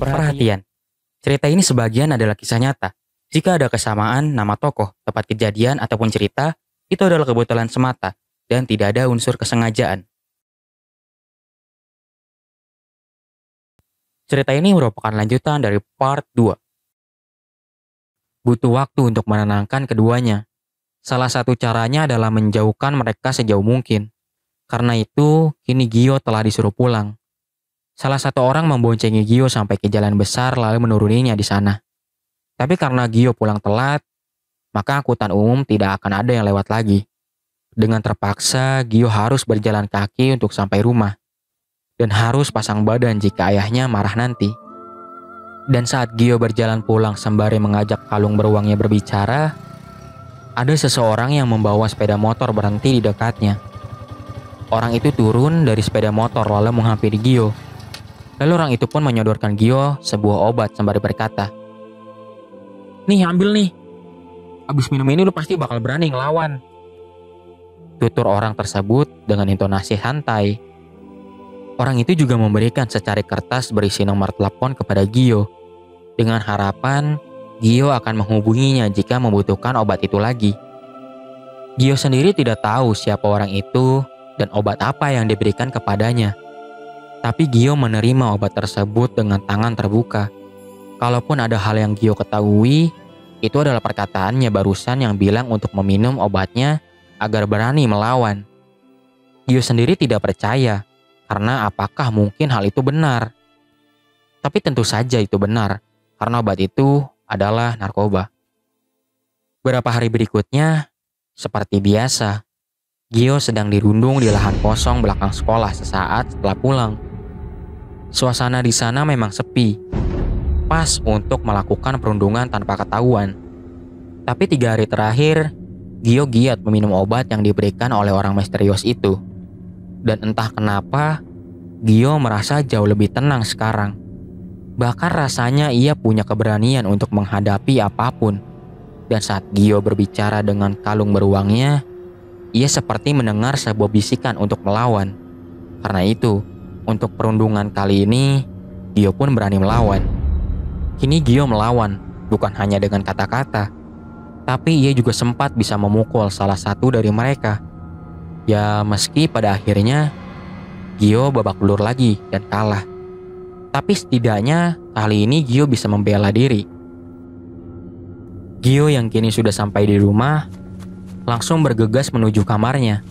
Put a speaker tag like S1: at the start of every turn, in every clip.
S1: Perhatian, cerita ini sebagian adalah kisah nyata. Jika ada kesamaan nama tokoh, tempat kejadian, ataupun cerita, itu adalah kebetulan semata dan tidak ada unsur kesengajaan. Cerita ini merupakan lanjutan dari part 2. Butuh waktu untuk menenangkan keduanya. Salah satu caranya adalah menjauhkan mereka sejauh mungkin. Karena itu, kini Gio telah disuruh pulang. Salah satu orang memboncengi Gio sampai ke jalan besar lalu menuruninya di sana. Tapi karena Gio pulang telat, maka angkutan umum tidak akan ada yang lewat lagi. Dengan terpaksa, Gio harus berjalan kaki untuk sampai rumah. Dan harus pasang badan jika ayahnya marah nanti. Dan saat Gio berjalan pulang sembari mengajak kalung beruangnya berbicara, ada seseorang yang membawa sepeda motor berhenti di dekatnya. Orang itu turun dari sepeda motor lalu menghampiri Gio. Lalu orang itu pun menyodorkan Gio sebuah obat sembari berkata, "Nih, ambil nih. Abis minum ini lu pasti bakal berani ngelawan." Tutur orang tersebut dengan intonasi santai. Orang itu juga memberikan secari kertas berisi nomor telepon kepada Gio, dengan harapan Gio akan menghubunginya jika membutuhkan obat itu lagi. Gio sendiri tidak tahu siapa orang itu dan obat apa yang diberikan kepadanya. Tapi Gio menerima obat tersebut dengan tangan terbuka. Kalaupun ada hal yang Gio ketahui, itu adalah perkataannya barusan yang bilang untuk meminum obatnya agar berani melawan. Gio sendiri tidak percaya, karena apakah mungkin hal itu benar? Tapi tentu saja itu benar, karena obat itu adalah narkoba. Beberapa hari berikutnya, seperti biasa, Gio sedang dirundung di lahan kosong belakang sekolah sesaat setelah pulang. Suasana di sana memang sepi, pas untuk melakukan perundungan tanpa ketahuan. Tapi 3 hari terakhir, Gio giat meminum obat yang diberikan oleh orang misterius itu. Dan entah kenapa, Gio merasa jauh lebih tenang sekarang. Bahkan rasanya ia punya keberanian untuk menghadapi apapun. Dan saat Gio berbicara dengan kalung beruangnya, ia seperti mendengar sebuah bisikan untuk melawan. Karena itu, untuk perundungan kali ini, Gio pun berani melawan. Kini Gio melawan, bukan hanya dengan kata-kata, tapi ia juga sempat bisa memukul salah satu dari mereka. Ya, meski pada akhirnya Gio babak belur lagi dan kalah. Tapi setidaknya kali ini Gio bisa membela diri. Gio yang kini sudah sampai di rumah langsung bergegas menuju kamarnya.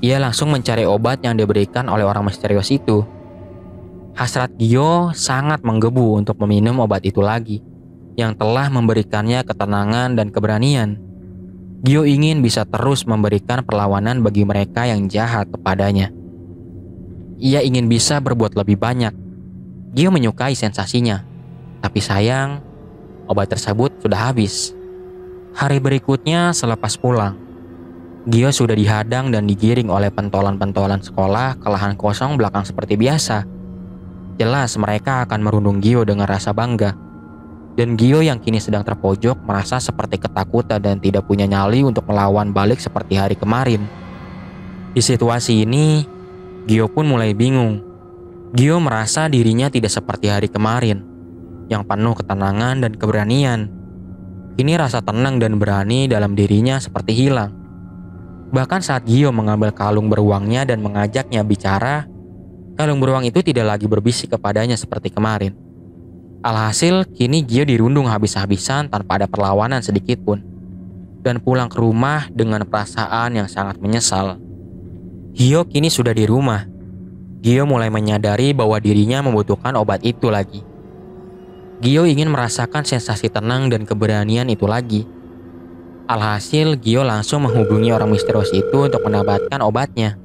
S1: Ia langsung mencari obat yang diberikan oleh orang misterius itu. Hasrat Gio sangat menggebu untuk meminum obat itu lagi, yang telah memberikannya ketenangan dan keberanian. Gio ingin bisa terus memberikan perlawanan bagi mereka yang jahat kepadanya. Ia ingin bisa berbuat lebih banyak. Gio menyukai sensasinya, tapi sayang, obat tersebut sudah habis. Hari berikutnya selepas pulang, Gio sudah dihadang dan digiring oleh pentolan-pentolan sekolah ke lahan kosong belakang seperti biasa. Jelas mereka akan merundung Gio dengan rasa bangga. Dan Gio yang kini sedang terpojok merasa seperti ketakutan dan tidak punya nyali untuk melawan balik seperti hari kemarin. Di situasi ini, Gio pun mulai bingung. Gio merasa dirinya tidak seperti hari kemarin, yang penuh ketenangan dan keberanian. Kini rasa tenang dan berani dalam dirinya seperti hilang. Bahkan saat Gio mengambil kalung beruangnya dan mengajaknya bicara, kalung beruang itu tidak lagi berbisik kepadanya seperti kemarin. Alhasil, kini Gio dirundung habis-habisan tanpa ada perlawanan sedikit pun. Dan pulang ke rumah dengan perasaan yang sangat menyesal. Gio kini sudah di rumah. Gio mulai menyadari bahwa dirinya membutuhkan obat itu lagi. Gio ingin merasakan sensasi tenang dan keberanian itu lagi. Alhasil, Gio langsung menghubungi orang misterius itu untuk mendapatkan obatnya.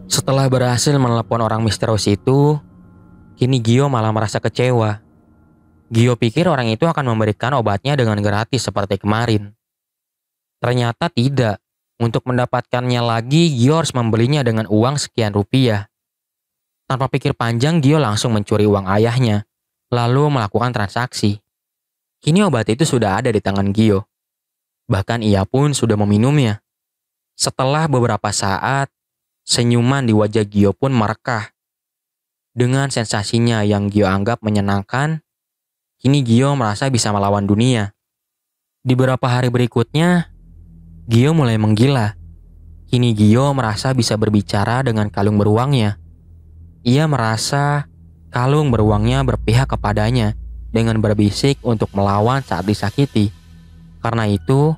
S1: Setelah berhasil menelepon orang misterius itu, kini Gio malah merasa kecewa. Gio pikir orang itu akan memberikan obatnya dengan gratis seperti kemarin. Ternyata tidak. Untuk mendapatkannya lagi, Gio harus membelinya dengan uang sekian rupiah. Tanpa pikir panjang, Gio langsung mencuri uang ayahnya, lalu melakukan transaksi. Kini obat itu sudah ada di tangan Gio. Bahkan ia pun sudah meminumnya. Setelah beberapa saat, senyuman di wajah Gio pun merekah. Dengan sensasinya yang Gio anggap menyenangkan, kini Gio merasa bisa melawan dunia. Di beberapa hari berikutnya, Gio mulai menggila. Kini Gio merasa bisa berbicara dengan kalung beruangnya. Ia merasa kalung beruangnya berpihak kepadanya dengan berbisik untuk melawan saat disakiti. Karena itu,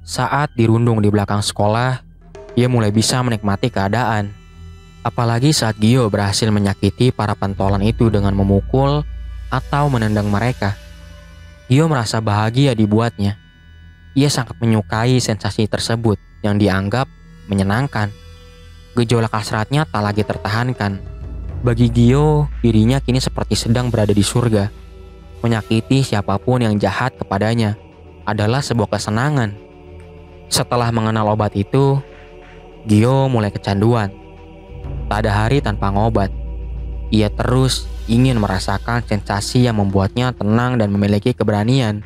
S1: saat dirundung di belakang sekolah, ia mulai bisa menikmati keadaan. Apalagi saat Gio berhasil menyakiti para pentolan itu dengan memukul atau menendang mereka. Gio merasa bahagia dibuatnya. Ia sangat menyukai sensasi tersebut yang dianggap menyenangkan. Gejolak hasratnya tak lagi tertahankan. Bagi Gio, dirinya kini seperti sedang berada di surga. Menyakiti siapapun yang jahat kepadanya adalah sebuah kesenangan. Setelah mengenal obat itu, Gio mulai kecanduan. Tak ada hari tanpa ngobat. Ia terus ingin merasakan sensasi yang membuatnya tenang dan memiliki keberanian.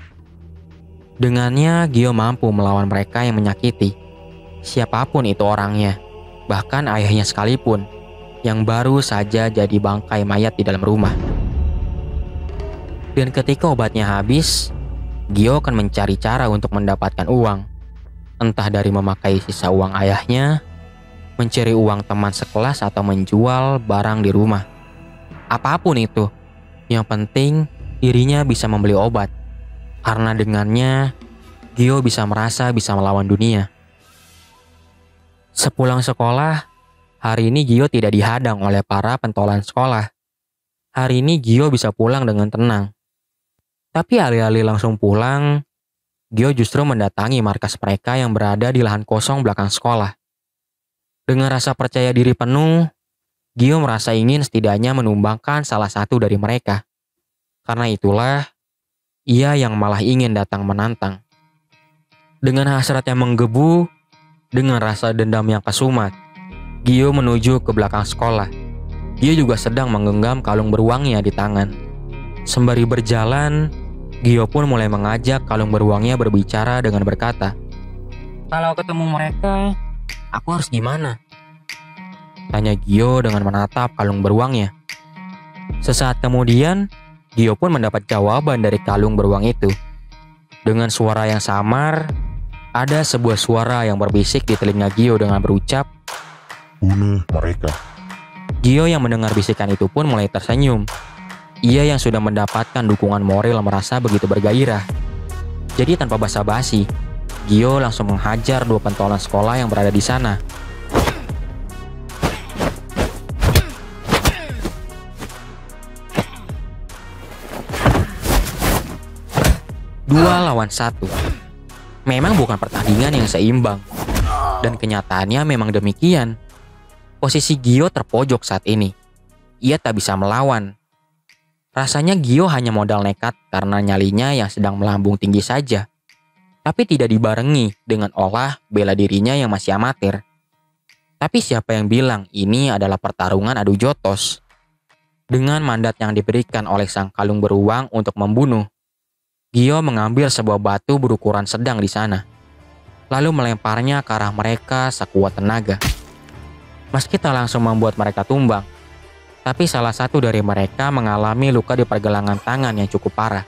S1: Dengannya, Gio mampu melawan mereka yang menyakiti. Siapapun itu orangnya, bahkan ayahnya sekalipun, yang baru saja jadi bangkai mayat di dalam rumah. Dan ketika obatnya habis, Gio akan mencari cara untuk mendapatkan uang. Entah dari memakai sisa uang ayahnya, mencari uang teman sekelas, atau menjual barang di rumah. Apapun itu, yang penting dirinya bisa membeli obat. Karena dengannya, Gio bisa merasa bisa melawan dunia. Sepulang sekolah, hari ini Gio tidak dihadang oleh para pentolan sekolah. Hari ini Gio bisa pulang dengan tenang. Tapi alih-alih langsung pulang, Gio justru mendatangi markas mereka yang berada di lahan kosong belakang sekolah. Dengan rasa percaya diri penuh, Gio merasa ingin setidaknya menumbangkan salah satu dari mereka. Karena itulah, ia yang malah ingin datang menantang. Dengan hasrat yang menggebu, dengan rasa dendam yang kesumat, Gio menuju ke belakang sekolah. Gio juga sedang menggenggam kalung beruangnya di tangan. Sembari berjalan, Gio pun mulai mengajak kalung beruangnya berbicara dengan berkata, "Kalau ketemu mereka, aku harus gimana?" Tanya Gio dengan menatap kalung beruangnya. Sesaat kemudian, Gio pun mendapat jawaban dari kalung beruang itu. Dengan suara yang samar, ada sebuah suara yang berbisik di telinga Gio dengan berucap,
S2: "Bunuh mereka."
S1: Gio yang mendengar bisikan itu pun mulai tersenyum. Ia yang sudah mendapatkan dukungan moral merasa begitu bergairah. Jadi tanpa basa-basi, Gio langsung menghajar dua pentolan sekolah yang berada di sana. Dua lawan satu. Memang bukan pertandingan yang seimbang. Dan kenyataannya memang demikian. Posisi Gio terpojok saat ini. Ia tak bisa melawan. Rasanya Gio hanya modal nekat karena nyalinya yang sedang melambung tinggi saja. Tapi tidak dibarengi dengan olah bela dirinya yang masih amatir. Tapi siapa yang bilang ini adalah pertarungan adu jotos? Dengan mandat yang diberikan oleh sang kalung beruang untuk membunuh, Gio mengambil sebuah batu berukuran sedang di sana, lalu melemparnya ke arah mereka sekuat tenaga. Meski tak langsung membuat mereka tumbang, tapi salah satu dari mereka mengalami luka di pergelangan tangan yang cukup parah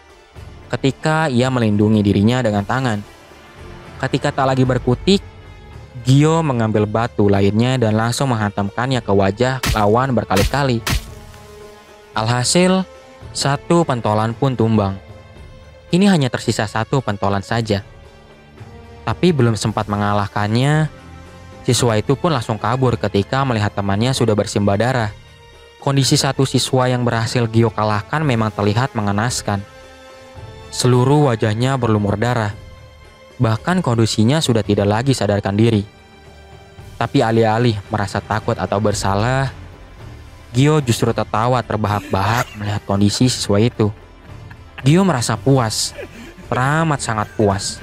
S1: ketika ia melindungi dirinya dengan tangan. Ketika tak lagi berkutik, Gio mengambil batu lainnya dan langsung menghantamkannya ke wajah lawan berkali-kali. Alhasil, satu pentolan pun tumbang. Kini hanya tersisa satu pentolan saja. Tapi belum sempat mengalahkannya, siswa itu pun langsung kabur ketika melihat temannya sudah bersimbah darah. Kondisi satu siswa yang berhasil Gio kalahkan memang terlihat mengenaskan. Seluruh wajahnya berlumur darah. Bahkan kondisinya sudah tidak lagi sadarkan diri. Tapi alih-alih merasa takut atau bersalah, Gio justru tertawa terbahak-bahak melihat kondisi siswa itu. Gio merasa puas, teramat sangat puas.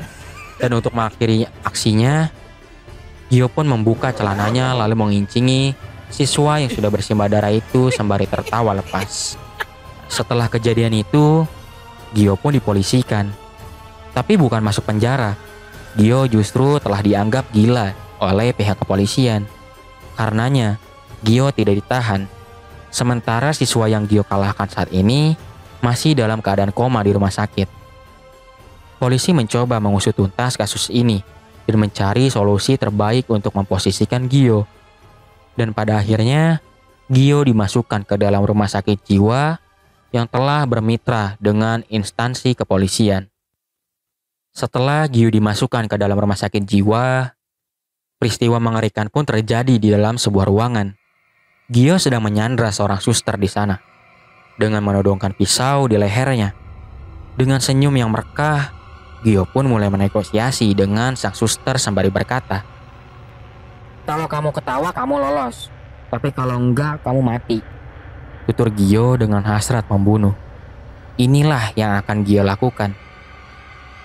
S1: Dan untuk mengakhiri aksinya, Gio pun membuka celananya lalu mengincingi siswa yang sudah bersimbah darah itu sembari tertawa lepas. Setelah kejadian itu, Gio pun dipolisikan. Tapi bukan masuk penjara. Gio justru telah dianggap gila oleh pihak kepolisian. Karenanya, Gio tidak ditahan. Sementara siswa yang Gio kalahkan saat ini masih dalam keadaan koma di rumah sakit. Polisi mencoba mengusut tuntas kasus ini dan mencari solusi terbaik untuk memposisikan Gio. Dan pada akhirnya, Gio dimasukkan ke dalam rumah sakit jiwa yang telah bermitra dengan instansi kepolisian. Setelah Gio dimasukkan ke dalam rumah sakit jiwa, peristiwa mengerikan pun terjadi di dalam sebuah ruangan. Gio sedang menyandra seorang suster di sana dengan menodongkan pisau di lehernya. Dengan senyum yang merekah, Gio pun mulai menegosiasi dengan sang suster sembari berkata,
S3: Kalau kamu ketawa, kamu lolos. Tapi kalau enggak, kamu mati.
S1: tutur Gio dengan hasrat membunuh. Inilah yang akan Gio lakukan.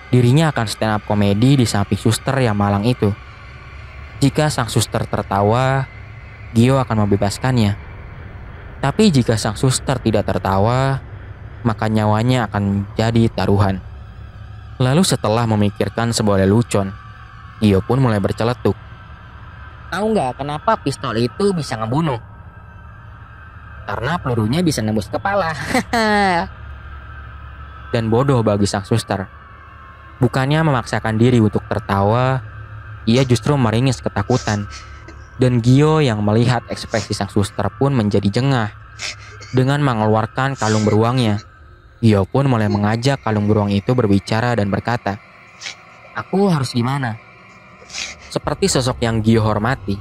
S1: Dirinya akan stand up komedi di samping suster yang malang itu. Jika sang suster tertawa, Gio akan membebaskannya. Tapi jika sang suster tidak tertawa, maka nyawanya akan jadi taruhan. Lalu setelah memikirkan sebuah lelucon, Gio pun mulai berceletuk.
S3: Tahu nggak kenapa pistol itu bisa ngebunuh? Karena pelurunya bisa nembus kepala.
S1: Dan bodoh bagi sang suster. Bukannya memaksakan diri untuk tertawa, ia justru meringis ketakutan. Dan Gio yang melihat ekspresi sang suster pun menjadi jengah. Dengan mengeluarkan kalung beruangnya, Gio pun mulai mengajak kalung beruang itu berbicara dan berkata,
S3: Aku harus gimana?
S1: seperti sosok yang Gio hormati.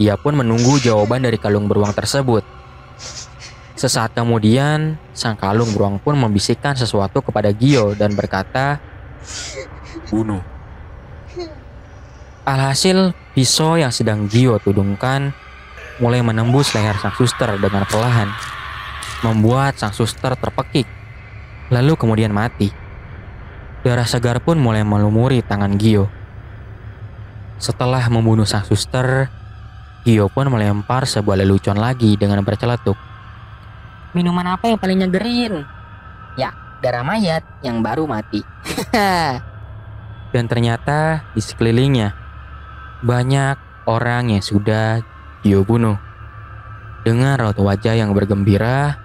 S1: Ia pun menunggu jawaban dari kalung beruang tersebut. Sesaat kemudian, sang kalung beruang pun membisikkan sesuatu kepada Gio dan berkata,
S2: Bunuh.
S1: Alhasil, pisau yang sedang Gio tudungkan mulai menembus leher sang suster dengan perlahan, membuat sang suster terpekik, lalu kemudian mati. Darah segar pun mulai melumuri tangan Gio. Setelah membunuh sang suster, Gio pun melempar sebuah lelucon lagi dengan berceletuk.
S3: Minuman apa yang paling nyegerin? Ya, darah mayat yang baru mati.
S1: Dan ternyata di sekelilingnya banyak orang yang sudah Gio bunuh. Dengan raut wajah yang bergembira,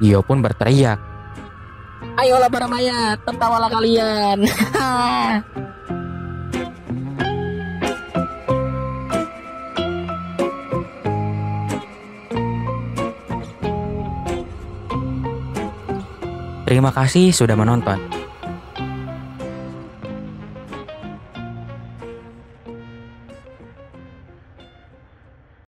S1: Gio pun berteriak,
S3: Ayolah para mayat, tertawalah kalian.
S1: Terima kasih sudah menonton.